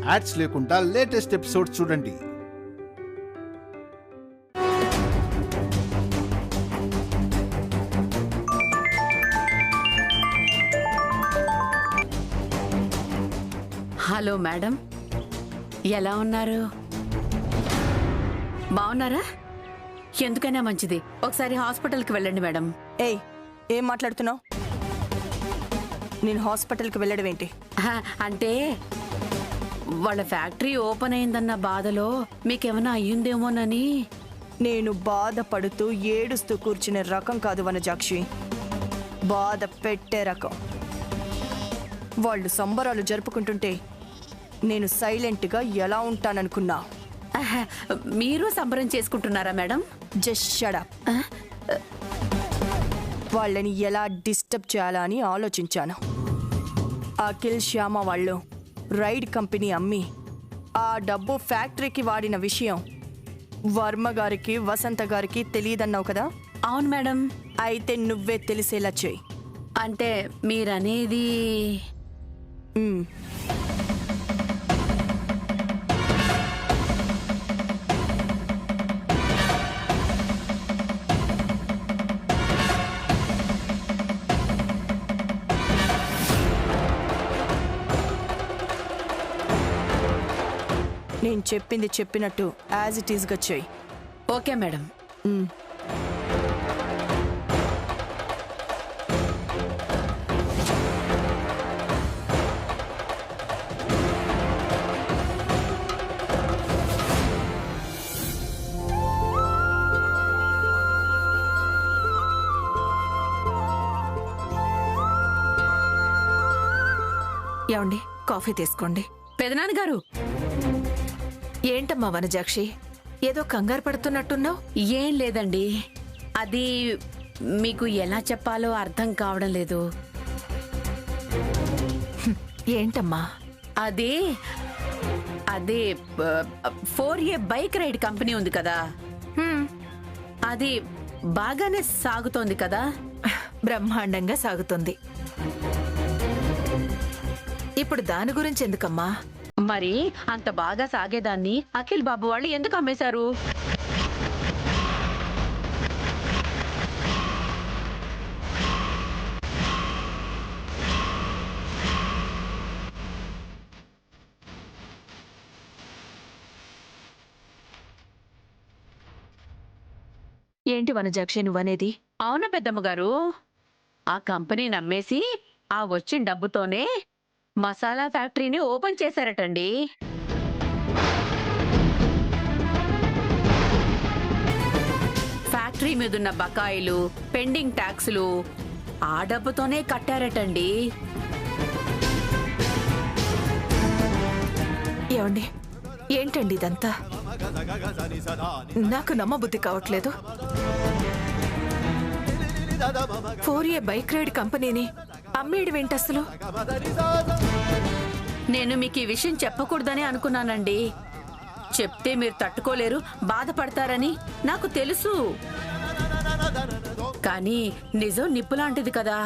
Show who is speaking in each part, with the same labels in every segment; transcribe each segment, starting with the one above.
Speaker 1: Ads లేకుండా latest episodes చూడండి.
Speaker 2: Hello madam, ఎలా ఉన్నారు? బాగున్నారా? ఎందుకైనా మంచిది ఒకసారి హాస్పిటల్కి వెళ్ళండి మేడం.
Speaker 3: ఏయ్, ఏం మాట్లాడుతున్నావు? నేను హాస్పిటల్కి వెళ్ళడం ఏంటి?
Speaker 2: అంటే వాళ్ళ ఫ్యాక్టరీ ఓపెన్ అయిందన్న బాధలో మీకేమైనా అయ్యిందేమోనని.
Speaker 3: నేను బాధపడుతూ ఏడుస్తూ కూర్చునే రకం కాదు వనజాక్షి, బాధ పెట్టే రకం. వాళ్ళు సంబరాలు జరుపుకుంటుంటే నేను సైలెంట్గా ఎలా ఉంటాననుకున్నా?
Speaker 2: మీరు సంబరం చేసుకుంటున్నారా మేడం?
Speaker 3: Just shut up. వాళ్ళని ఎలా డిస్టర్బ్ చేయాలా అని ఆలోచించాను. అఖిల్, శ్యామ వాళ్ళు రైడ్ కంపెనీ అమ్మి ఆ డబ్బు ఫ్యాక్టరీకి వాడిన విషయం వర్మ గారికి, వసంత గారికి తెలియదన్నావు కదా?
Speaker 2: అవును మేడం.
Speaker 3: అయితే నువ్వే తెలిసేలా చెయ్యి.
Speaker 2: అంటే మీరనేది
Speaker 3: నేను చెప్పింది చెప్పినట్టు యాజ్ ఇట్ ఈస్గా చెయ్యి.
Speaker 2: Okay madam.
Speaker 4: ఏమండి, కాఫీ తీసుకోండి.
Speaker 2: పెదనాన్నగారు.
Speaker 4: ఏంటమ్మా వనజాక్షి, ఏదో కంగారు పడుతున్నట్టున్నావు?
Speaker 2: ఏం లేదండి, అది మీకు ఎలా చెప్పాలో అర్థం కావడం లేదు.
Speaker 4: ఏంటమ్మా?
Speaker 2: అదే అదే 4A బైక్ రైడ్ కంపెనీ ఉంది కదా, అది బాగానే సాగుతోంది కదా?
Speaker 4: బ్రహ్మాండంగా సాగుతుంది. ఇప్పుడు దాని గురించి ఎందుకమ్మా?
Speaker 2: మరి అంత బాగా సాగేదాన్ని అఖిల్ బాబు వాళ్ళు ఎందుకు అమ్మేశారు?
Speaker 4: ఏంటి వనజాక్షి నువ్వనేది?
Speaker 2: అవునా పెద్దమ్మ గారు, ఆ కంపెనీని అమ్మేసి ఆ వచ్చిన డబ్బుతోనే మసాలా ఫ్యాక్టరీని ఓపెన్ చేశారటండి. ఫ్యాక్టరీ మీదున్న బకాయిలు, పెండింగ్ ట్యాక్సులు ఆ డబ్బుతోనే కట్టారటండి.
Speaker 4: ఏమండి, ఏంటండి ఇదంతా? నాకు నమ్మబుద్ధి కావట్లేదు. 4A బైక్ రైడ్ కంపెనీని అమ్మేయడం అసలు?
Speaker 2: నేను మీకు ఈ విషయం చెప్పకూడదని అనుకున్నానండి. చెప్తే మీరు తట్టుకోలేరు, బాధపడతారని నాకు తెలుసు. కానీ నిజం నిప్పులాంటిది కదా,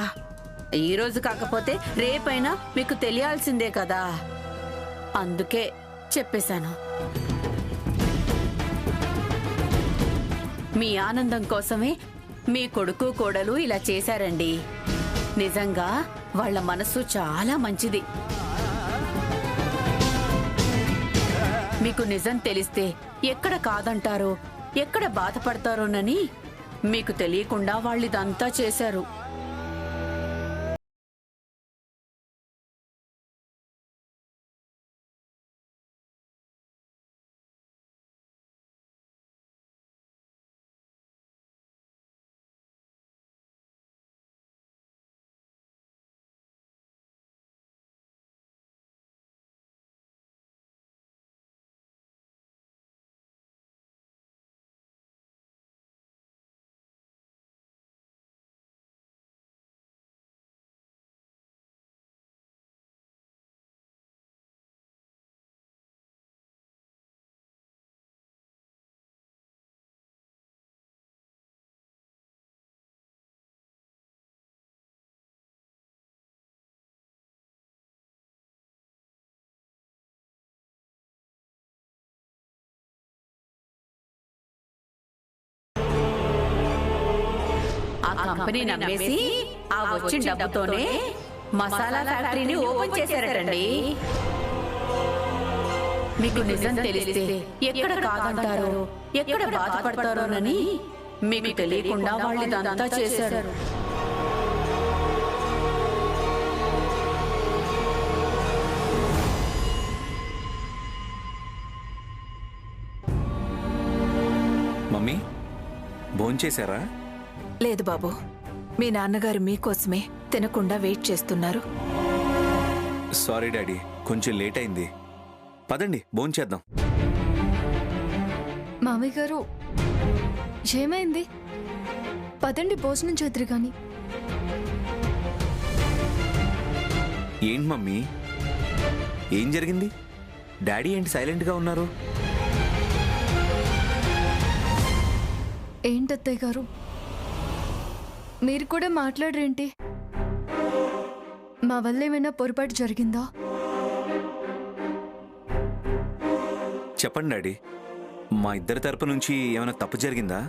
Speaker 2: ఈ రోజు కాకపోతే రేపైనా మీకు తెలియాల్సిందే కదా, అందుకే చెప్పేశాను. మీ ఆనందం కోసమే మీ కొడుకు కోడలు ఇలా చేశారండి. నిజంగా వాళ్ళ మనసు చాలా మంచిది. మీకు నిజం తెలిస్తే ఎక్కడ కాదంటారో, ఎక్కడ బాధపడతారోనని మీకు తెలియకుండా వాళ్ళిదంతా చేశారు. కంపెనీని అమ్మేసి ఆ వచ్చిన డబ్బుతోనే మసాలా ఫ్యాక్టరీని ఓపెన్ చేశారటండి. మీకు నిజం తెలిస్తే ఎక్కడ కాదంటారో, ఎక్కడ బాధపడతారోనని మీకు తెలియకుండా వాళ్ళు ఇదంతా చేశారు.
Speaker 5: మమ్మీ భోంచేశారా?
Speaker 4: లేదు బాబు, మీ నాన్నగారు మీకోసమే తినకుండా వెయిట్ చేస్తున్నారు.
Speaker 5: సారీ డాడీ, కొంచెం లేట్ అయింది. పదండి భోంచేద్దాం.
Speaker 6: మామయ్య గారు ఏమైంది? పదండి భోజనం చేద్దరు గాని.
Speaker 5: ఏంటి మమ్మీ, ఏం జరిగింది? డాడీ ఏంటి సైలెంట్గా ఉన్నారు?
Speaker 6: ఏంటత్తయ్య గారు మీరు కూడా మాట్లాడరేంటి? మా వల్ల ఏమైనా పొరపాటు జరిగిందా?
Speaker 5: చెప్పండి డాడీ, మా ఇద్దరి తరపు నుంచి ఏమైనా తప్పు జరిగిందా?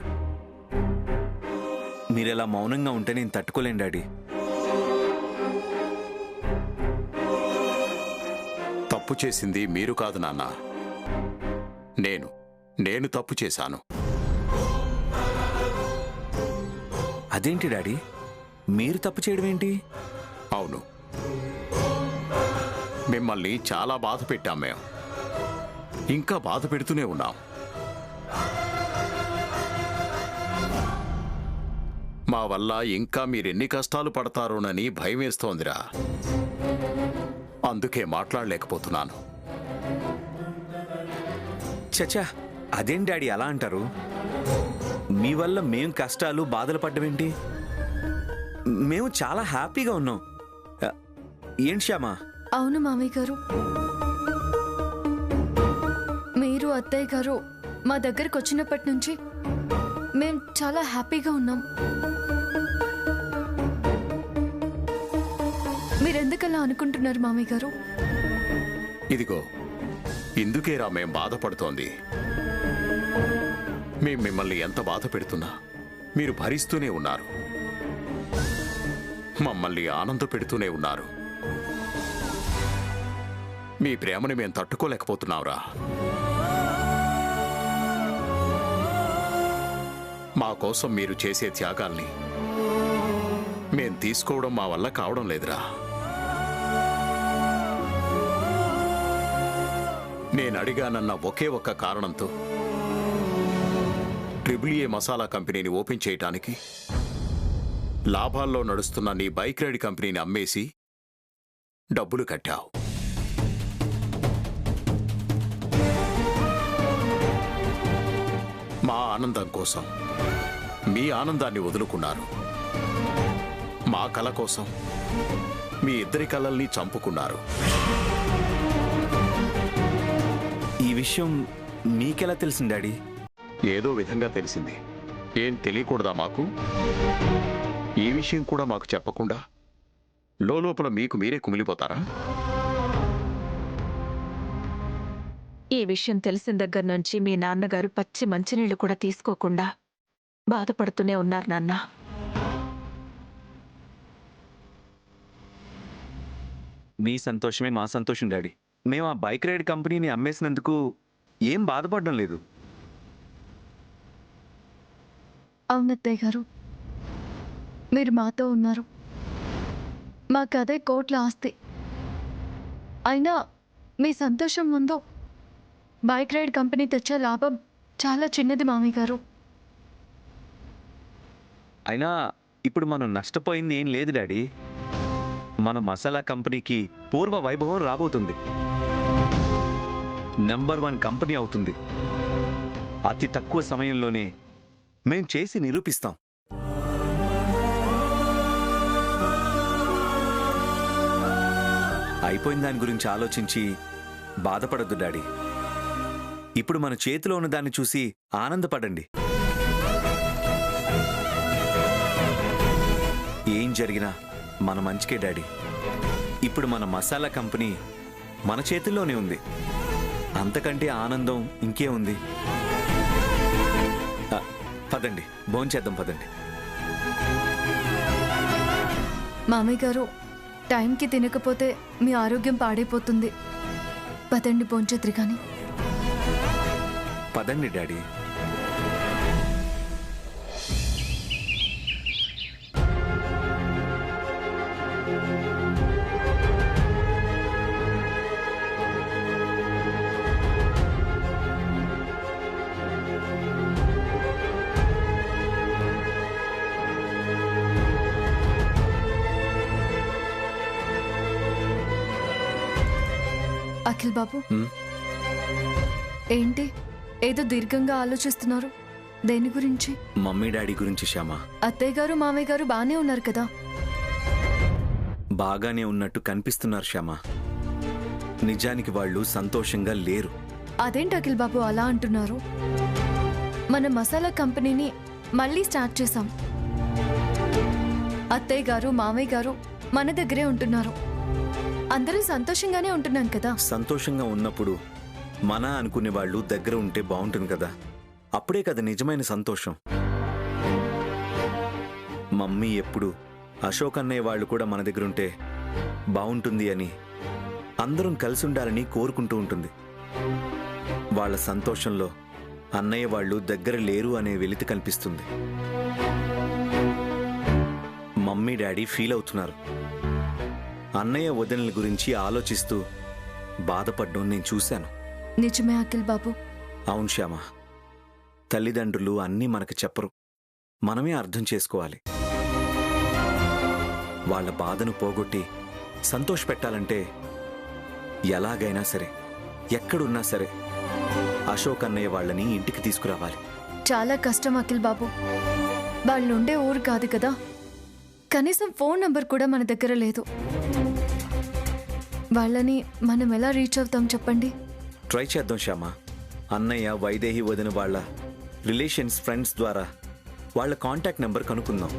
Speaker 5: మీరు ఇలా మౌనంగా ఉంటే నేను తట్టుకోలేను డాడీ.
Speaker 7: తప్పు చేసింది మీరు కాదు నాన్న, నేను తప్పు చేశాను.
Speaker 5: అదేంటి డాడీ, మీరు తప్పు చేయడం ఏంటి?
Speaker 7: అవును, మిమ్మల్ని చాలా బాధ పెట్టాం మేము. ఇంకా బాధ పెడుతూనే ఉన్నాం. మా వల్ల ఇంకా మీరెన్ని కష్టాలు పడతారోనని భయం వేస్తోందిరా. అందుకే మాట్లాడలేకపోతున్నాను.
Speaker 5: చచ్చా, అదేం డాడీ అలా అంటారు? మీ వల్ల మేం కష్టాలు బాధలు పడ్డమేంటి? మేము చాలా హ్యాపీగా ఉన్నాం. ఏంటి శ్యామా?
Speaker 6: అవును మామయ్య గారు, మీరు అత్తయ్య గారు మా దగ్గరకు వచ్చినప్పటి నుంచి మేము చాలా హ్యాపీగా ఉన్నాం. మీరెందుకలా అనుకుంటున్నారు మామయ్య గారు?
Speaker 7: ఇదిగో ఇందుకేరా మేం బాధపడుతోంది. మేం మిమ్మల్ని ఎంత బాధ పెడుతున్నా మీరు భరిస్తూనే ఉన్నారు. మమ్మల్ని ఆనంద పెడుతూనే ఉన్నారు. మీ ప్రేమని మేం తట్టుకోలేకపోతున్నావురా. మా కోసం మీరు చేసే త్యాగాల్ని మేం తీసుకోవడం మా వల్ల కావడం లేదురా. నేను అడిగానన్న ఒకే ఒక్క కారణంతో ట్రిపుల్-ఏ మసాలా కంపెనీని ఓపెన్ చేయటానికి లాభాల్లో నడుస్తున్న నీ బైక్ రైడ్ కంపెనీని అమ్మేసి డబ్బులు కట్టావు. మా ఆనందం కోసం మీ ఆనందాన్ని వదులుకున్నారు. మా కల కోసం మీ ఇద్దరి కలల్ని చంపుకున్నారు.
Speaker 5: ఈ విషయం మీకెలా తెలిసింది డాడీ?
Speaker 7: ఏదో విధంగా తెలిసింది. ఏం తెలియకూడదా మాకు? ఈ విషయం కూడా మాకు చెప్పకుండా లోపల మీకు మీరే కుమిలిపోతారా?
Speaker 4: ఈ విషయం తెలిసిన దగ్గర నుంచి మీ నాన్నగారు పచ్చి మంచినీళ్లు కూడా తీసుకోకుండా బాధపడుతూనే ఉన్నారు నాన్న.
Speaker 5: మీ సంతోషమే మా సంతోషం డాడీ. మేము ఆ బైక్ రైడ్ కంపెనీని అమ్మేసినందుకు ఏం బాధపడడం లేదు.
Speaker 6: అవునత్తయ్య గారు, మీరు మాతో ఉన్నారు. మాకు అదే కోట్ల ఆస్తి. అయినా మీ సంతోషం ముందు బైక్ రైడ్ కంపెనీ తెచ్చే లాభం చాలా చిన్నది మామయ్య గారు.
Speaker 5: అయినా ఇప్పుడు మనం నష్టపోయింది ఏం లేదు డాడీ. మన మసాలా కంపెనీకి పూర్వ వైభవం రాబోతుంది. నంబర్ 1 కంపెనీ అవుతుంది. అతి తక్కువ సమయంలోనే మేం చేసి నిరూపిస్తాం. అయిపోయిన దాని గురించి ఆలోచించి బాధపడద్దు డాడీ. ఇప్పుడు మన చేతిలో ఉన్న దాన్ని చూసి ఆనందపడండి. ఏం జరిగినా మన మంచికే డాడీ. ఇప్పుడు మన మసాలా కంపెనీ మన చేతుల్లోనే ఉంది. అంతకంటే ఆనందం ఇంకే ఉంది? పదండి భోంచేద్దాం, పదండి.
Speaker 6: మామయ్య గారు టైంకి తినకపోతే మీ ఆరోగ్యం పాడైపోతుంది. పదండి భోంచేద్దురు కానీ.
Speaker 5: పదండి డాడీ.
Speaker 6: అఖిల్ బాబు, ఏంటి ఏదో దీర్ఘంగా ఆలోచిస్తున్నారు? దేని గురించి?
Speaker 5: మమ్మీ డాడీ గురించి శ్యామ.
Speaker 6: అత్తయ్య గారు మామయ్య గారు బానే ఉన్నారు కదా?
Speaker 5: బాగానే ఉన్నట్టు కనిపిస్తున్నారు శ్యామ. నిజానికి వాళ్ళు సంతోషంగా లేరు.
Speaker 6: అదేంటి అఖిల్ బాబు అలా అంటున్నారు? మన మసాలా కంపెనీని మళ్ళీ స్టార్ట్ చేశాం. అత్తయ్య గారు మామయ్య గారు మన దగ్గరే ఉంటున్నారు. అందరూ సంతోషంగానే ఉంటున్నాం కదా.
Speaker 5: సంతోషంగా ఉన్నప్పుడు మన అనుకునే వాళ్ళు దగ్గర ఉంటే బాగుంటుంది కదా. అప్పుడే కదా నిజమైన సంతోషం. మమ్మీ ఎప్పుడు అశోక్ అన్నయ్య వాళ్ళు కూడా మన దగ్గర ఉంటే బాగుంటుంది అని, అందరం కలిసి ఉండాలని కోరుకుంటూ ఉంటుంది. వాళ్ళ సంతోషంలో అన్నయ్య వాళ్ళు దగ్గర లేరు అనే వెలితి కనిపిస్తుంది. మమ్మీ డాడీ ఫీల్ అవుతున్నారు. అన్నయ్య వదినల గురించి ఆలోచిస్తూ బాధపడ్డం నేను చూశాను.
Speaker 6: నిజమే అఖిల్ బాబు.
Speaker 5: అవును శ్యామ. తల్లిదండ్రులు అన్నీ మనకు చెప్పరు, మనమే అర్థం చేసుకోవాలి. వాళ్ళ బాధను పోగొట్టి సంతోషపెట్టాలంటే ఎలాగైనా సరే, ఎక్కడున్నా సరే అశోక్ అన్నయ్య వాళ్ళని ఇంటికి తీసుకురావాలి.
Speaker 6: చాలా కష్టం అఖిల్ బాబు. వాళ్ళు ఉండే ఊరు కాదు కదా. కనీసం ఫోన్ నంబర్ కూడా మన దగ్గర లేదు. వాళ్ళని మనం ఎలా రీచ్ అవుతాం చెప్పండి?
Speaker 5: ట్రై చేద్దాం శ్యామ. అన్నయ్య వైదేహి వదిన వాళ్ళ రిలేషన్స్ ఫ్రెండ్స్ ద్వారా వాళ్ళ కాంటాక్ట్ నెంబర్ కనుక్కుందాం.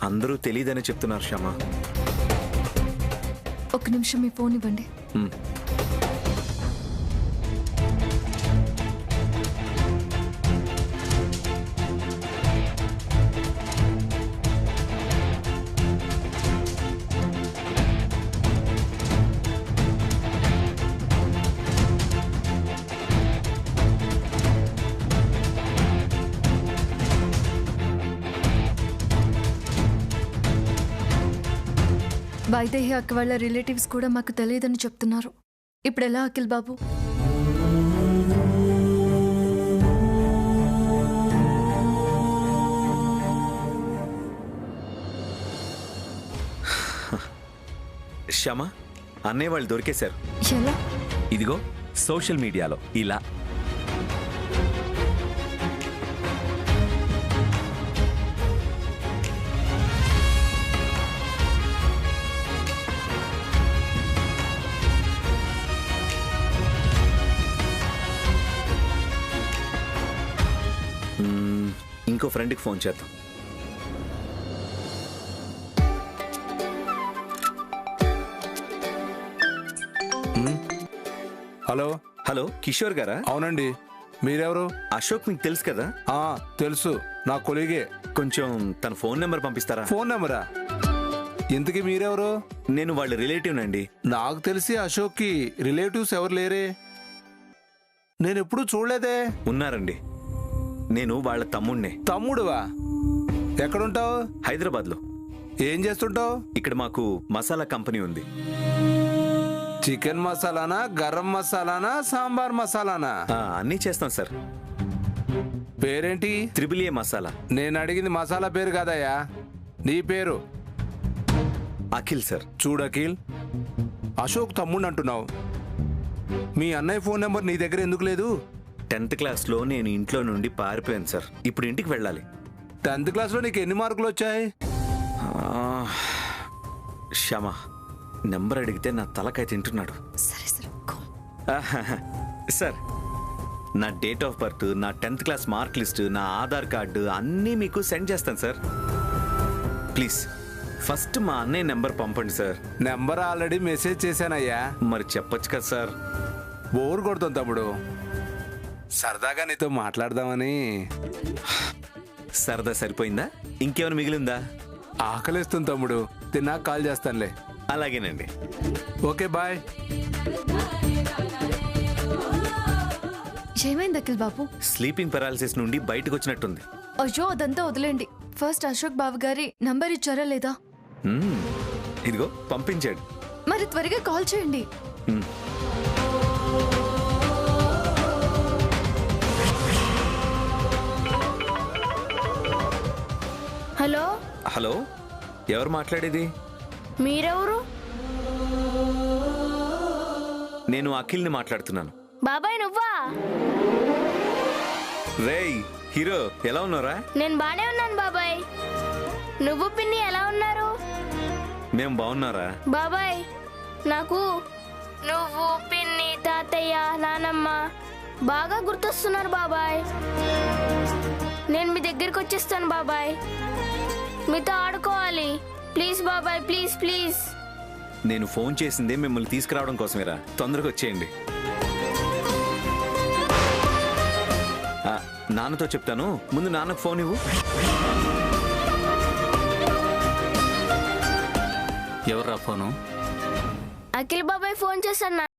Speaker 5: అందరూ తెలియదని చెప్తున్నారు శ్యామ.
Speaker 6: ఒక నిమిషం మీ ఫోన్ ఇవ్వండి. వైదేహి అక్క వాళ్ళ రిలేటివ్స్ కూడా మాకు తెలియదని చెప్తున్నారు. ఇప్పుడు ఎలా అఖిల్ బాబు?
Speaker 5: శ్యామ, అన్నయ్య వాళ్ళు దొరికేశారు.
Speaker 6: ఎలా?
Speaker 5: ఇదిగో సోషల్ మీడియాలో ఇలా. ఇంకో ఫ్రెండ్కి ఫోన్ చేద్దాం.
Speaker 8: హలో
Speaker 5: హలో, కిషోర్ గారా?
Speaker 8: అవునండి. మీరెవరు?
Speaker 5: అశోక్ మీకు తెలుసు కదా?
Speaker 8: తెలుసు, నా కొలీగే.
Speaker 5: కొంచెం తన ఫోన్ నెంబర్ పంపిస్తారా?
Speaker 8: ఫోన్ నెంబరా? ఇంతకీ మీరెవరు?
Speaker 5: నేను వాళ్ళ రిలేటివ్ నండి.
Speaker 8: నాకు తెలిసి అశోక్కి రిలేటివ్స్ ఎవరు లేరే. నేను ఎప్పుడూ చూడలేదే.
Speaker 5: ఉన్నారండి, నేను వాళ్ళ తమ్ముణ్ణే.
Speaker 8: తమ్ముడువా? ఎక్కడుంటావు?
Speaker 5: హైదరాబాద్లో.
Speaker 8: ఏం చేస్తుంటావు?
Speaker 5: ఇక్కడ మాకు మసాలా కంపెనీ ఉంది.
Speaker 8: చికెన్ మసాలానా, గరం మసాలానా, సాంబార్ మసాలానా?
Speaker 5: అన్నీ చేస్తాం సార్.
Speaker 8: పేరేంటి?
Speaker 5: Triple A masala.
Speaker 8: నేను అడిగింది మసాలా పేరు కాదయ్యా, నీ పేరు.
Speaker 5: అఖిల్ సార్.
Speaker 8: చూడు అఖిల్, అశోక్ తమ్ముడు అంటున్నావు. మీ అన్నయ్య ఫోన్ నెంబర్ నీ దగ్గర ఎందుకు లేదు?
Speaker 5: 10th క్లాస్లో నేను ఇంట్లో నుండి పారిపోయాను సార్. ఇప్పుడు ఇంటికి వెళ్ళాలి.
Speaker 8: 10th క్లాస్లో నీకు ఎన్ని మార్కులు వచ్చాయి?
Speaker 5: శ్యామ, నెంబర్ అడిగితే నా తలకాయ తింటున్నాడు.
Speaker 6: సరే సరే
Speaker 5: సార్, నా డేట్ ఆఫ్ బర్త్, నా 10th క్లాస్ మార్క్ లిస్ట్, నా ఆధార్ కార్డు అన్నీ మీకు సెండ్ చేస్తాను సార్. ప్లీజ్ ఫస్ట్ మా అన్నయ్య నెంబర్ పంపండి సార్.
Speaker 8: నెంబర్ ఆల్రెడీ మెసేజ్ చేశానయ్యా.
Speaker 5: మరి చెప్పొచ్చు కదా సార్.
Speaker 8: బోర్ కొడుతుంది తమ్ముడు, సరదాగా నీతో మాట్లాడదామని.
Speaker 5: సరదా సరిపోయిందా? ఇంకేమైనా మిగిలిందా?
Speaker 8: ఆకలిస్తుంది తమ్ముడు, తిన్నాక కాల్ చేస్తానులే.
Speaker 5: అలాగేనండి.
Speaker 8: Okay bye.
Speaker 6: ఏమైంది అఖిల్ బాబు?
Speaker 5: స్లీపింగ్ పెరాలిసిస్ నుండి బయటకు వచ్చినట్టుంది.
Speaker 6: అయ్యో అదంతా వదిలేండి. ఫస్ట్ అశోక్ బాబు గారి నంబర్ ఇచ్చారా లేదా?
Speaker 5: ఇదిగో పంపించాడు.
Speaker 6: మరి త్వరగా కాల్ చేయండి.
Speaker 9: హలో
Speaker 5: హలో, ఎవరు మాట్లాడేది?
Speaker 9: మీరెవరు?
Speaker 5: నేను అఖిల్ని మాట్లాడుతున్నాను.
Speaker 9: బాబాయ్ నువ్వా?
Speaker 5: రేయ్ హీరో, ఎలా ఉన్నారా?
Speaker 9: నేను బానే ఉన్నాను బాబాయ్. నువ్వు పిన్ని ఎలా ఉన్నారు?
Speaker 5: మేం బాగున్నారా?
Speaker 9: బాబాయ్ నాకు నువ్వు, పిన్ని, తాతయ్య, నానమ్మ బాగా గుర్తొస్తున్నారు బాబాయ్. నేను మీ దగ్గరికి వచ్చేస్తాను బాబాయ్. మీతో ఆడుకోవాలి. ప్లీజ్ బాబాయ్, ప్లీజ్ ప్లీజ్.
Speaker 5: నేను ఫోన్ చేసిందే మిమ్మల్ని తీసుకురావడం కోసమేరా. తొందరగా వచ్చేయండి. నాన్నతో చెప్తాను, ముందు నాన్నకు ఫోన్ ఇవ్వు.
Speaker 10: ఎవర్రా ఫోను?
Speaker 9: అఖిల్ బాబాయ్ ఫోన్ చేశాను.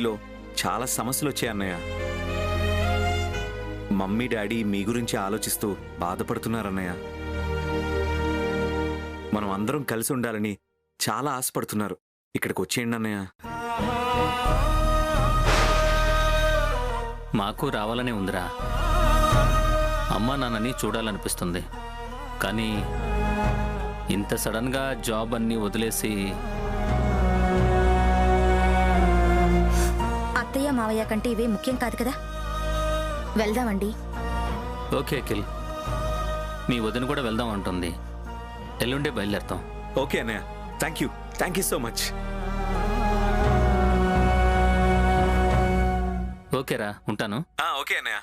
Speaker 5: లో చాలా సమస్యలు వచ్చాయి అన్నయ్య. మమ్మీ డాడీ మీ గురించి ఆలోచిస్తూ బాధపడుతున్నారన్నయ్య. మనం అందరం కలిసి ఉండాలని చాలా ఆశపడుతున్నారు. ఇక్కడికి వచ్చేయండి అన్నయ్య.
Speaker 10: మాకు రావాలని ఉందిరా. అమ్మా నాన్నని చూడాలనిపిస్తుంది. కానీ ఇంత సడన్గా జాబ్ అన్నీ వదిలేసి
Speaker 11: అత్తయ్య మావయ్య కంటే ఇవే ముఖ్యం కాదు కదా. వెళ్దామండి.
Speaker 10: ఓకే అఖిల్, మీ వదిన కూడా వెళ్దాం అంటుంది. ఎల్లుండే బయలుదేరుతాం.
Speaker 5: ఓకే అన్నయ్య, థ్యాంక్ యూ సో మచ్.
Speaker 10: ఓకేరా, ఉంటాను.
Speaker 5: ఓకే అన్నయ్య.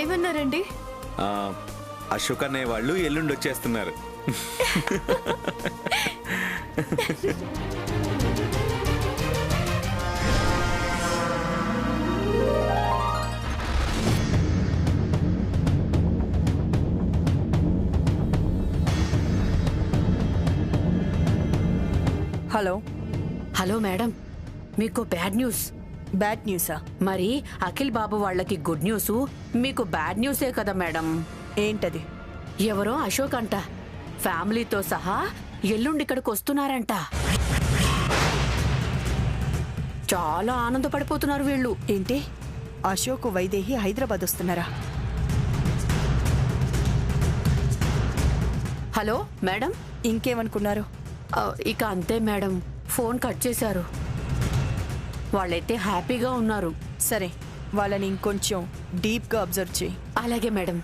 Speaker 6: ఏమన్నారండి?
Speaker 5: అశోక్ అన్నయ్య వాళ్ళు ఎల్లుండి వచ్చేస్తున్నారు.
Speaker 3: హలో.
Speaker 2: హలో మేడం, మీకు బ్యాడ్ న్యూస్.
Speaker 3: బ్యాడ్ న్యూసా?
Speaker 2: మరి అఖిల్ బాబు వాళ్ళకి గుడ్ న్యూస్, మీకు బ్యాడ్ న్యూసే కదా మేడం.
Speaker 3: ఏంటది?
Speaker 2: ఎవరో అశోక్ అంట ఫ్యామిలీతో సహా ఎల్లుండి ఇక్కడికి వస్తున్నారంట. చాలా ఆనందపడిపోతున్నారు వీళ్ళు.
Speaker 3: ఏంటి, అశోక్ వైదేహి హైదరాబాద్ వస్తున్నారా?
Speaker 2: Hello madam.
Speaker 3: ఇంకేమనుకున్నారు?
Speaker 2: ఇక అంతే మేడం, ఫోన్ కట్ చేశారు. వాళ్ళైతే హ్యాపీగా ఉన్నారు.
Speaker 3: సరే, వాళ్ళని ఇంకొంచెం డీప్గా అబ్జర్వ్ చేయి.
Speaker 2: అలాగే మేడం.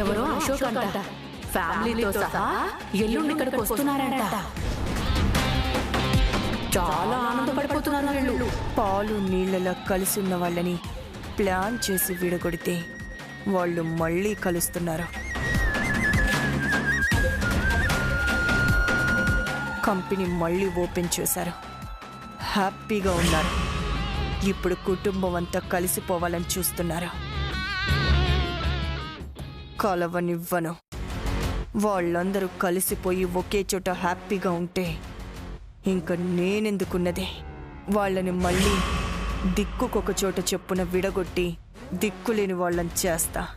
Speaker 2: ఎవరో అశోక్ అంట ఫ్యామిలీతో సహా ఎల్లుండి ఇక్కడికి వస్తున్నారంట. చాలా ఆనందపడిపోతున్నారు వీళ్ళు.
Speaker 3: పాలు నీళ్ళలా కలిసి ఉన్న వాళ్ళని ప్లాన్ చేసి విడగొడితే వాళ్ళు మళ్ళీ కలుస్తున్నారు. కంపెనీ మళ్ళీ ఓపెన్ చేశారు. హ్యాపీగా ఉన్నారు. ఇప్పుడు కుటుంబం అంతా కలిసిపోవాలని చూస్తున్నారు. కలవనివ్వను. వాళ్ళందరూ కలిసిపోయి ఒకే చోట హ్యాపీగా ఉంటే ఇంక నేనెందుకున్నదే. వాళ్ళని మళ్ళీ దిక్కుకొక చోట చెప్పున విడగొట్టి దిక్కులేని వాళ్ళని చేస్తా.